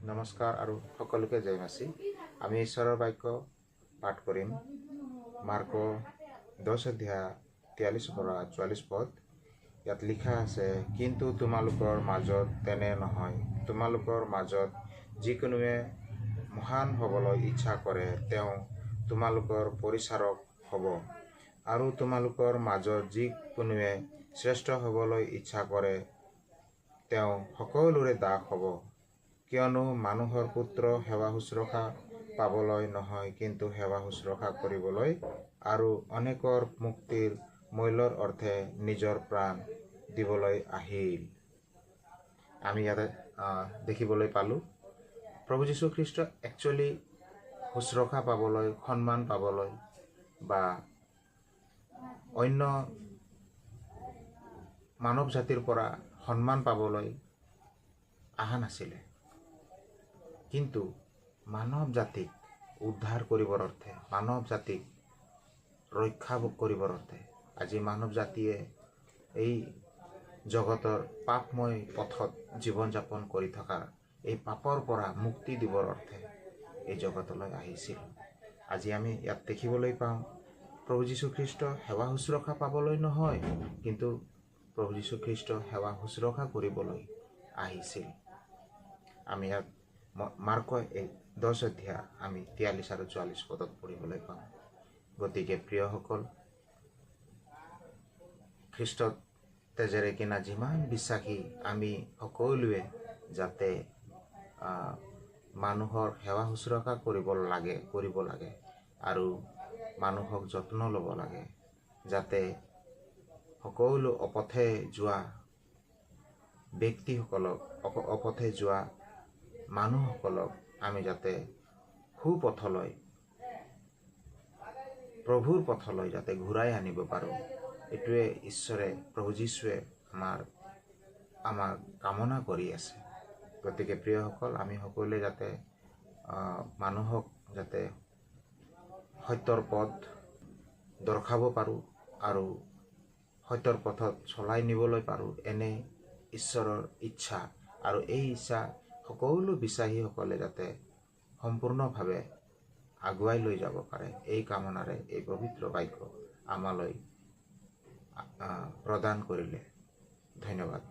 নমস্কাৰ আৰু সকলোকে জয় মাছি। আমি ঈশ্বৰৰ বাক্য পাঠ কৰিম। মাৰ্ক 10 অধ্যায় 43 পৰা 44 পদ। ইয়াত লিখা আছে, কিন্তু তোমালোকৰ মাজত তেনে নহয়। তোমালোকৰ মাজত যিকোনোৱে মহান হ'বলৈ ইচ্ছা কৰে তেওঁ তোমালোকৰ পৰিচাৰক হ'ব, আৰু তোমালোকৰ মাজত যিকোনোৱে শ্ৰেষ্ঠ হ'বলৈ ইচ্ছা কৰে তেওঁ সকলোৰে দাস হ'ব। কিয়নো মানুহৰ পুত্ৰ সেৱা শুশ্ৰূষা পাবলৈ নহয়, কিন্তু সেৱা শুশ্ৰূষা কৰিবলৈ আৰু অনেকৰ মুক্তিৰ মূল্যৰ অৰ্থে নিজৰ প্ৰাণ দিবলৈ আহিল। আমি ইয়াতে দেখিবলৈ পালোঁ, প্ৰভু যীশুখ্ৰীষ্ট একচুৱেলি শুশ্ৰূষা পাবলৈ, সন্মান পাবলৈ বা অন্য মানৱ জাতিৰ পৰা সন্মান পাবলৈ অহা নাছিলে, কিন্তু মানৱ জাতিক উদ্ধাৰ কৰিবৰ অৰ্থে, মানৱ জাতিক ৰক্ষা কৰিবৰ অৰ্থে আজি মানৱ জাতিয়ে এই জগতৰ পাপময় পথত জীৱন যাপন কৰি থকা এই পাপৰ পৰা মুক্তি দিবৰ অৰ্থে এই জগতলৈ আহিছিল। আজি আমি ইয়াত দেখিবলৈ পাওঁ, প্ৰভু যীশুখ্ৰীষ্ট সেৱা শুশ্ৰূষা পাবলৈ নহয়, কিন্তু প্ৰভু যীশুখ্ৰীষ্ট সেৱা শুশ্ৰূষা কৰিবলৈ আহিছিল। আমি ইয়াত মাৰ্ক 10 অধ্যায় আমি 43 আৰু 44 পদত পঢ়িবলৈ পাওঁ। গতিকে প্ৰিয়সকল, খ্ৰীষ্টত তেজেৰে কিনা যিমান বিশ্বাসী আমি সকলোৱে যাতে মানুহৰ সেৱা শুশ্ৰূষা কৰিব লাগে আৰু মানুহক যত্ন ল'ব লাগে, যাতে সকলো অপথে যোৱা ব্যক্তিসকলক, অপথে যোৱা মানুহসকলক আমি যাতে সুপথলৈ, প্ৰভুৰ পথলৈ যাতে ঘূৰাই আনিব পাৰোঁ, এইটোৱে ঈশ্বৰে, প্ৰভু যীশুৱে আমাক কামনা কৰি আছে। গতিকে প্ৰিয়সকল, আমি সকলোৱে যাতে মানুহক যাতে সত্যৰ পথ দৰ্শাব পাৰোঁ আৰু সত্যৰ পথত চলাই নিবলৈ পাৰোঁ, এনে ঈশ্বৰৰ ইচ্ছা। আৰু এই ইচ্ছা সকলো বিশ্বাসীসকলে যাতে সম্পূৰ্ণভাৱে আগুৱাই লৈ যাব পাৰে, এই কামনাৰে এই পবিত্ৰ বাক্য আমালৈ প্ৰদান কৰিলে। ধন্যবাদ।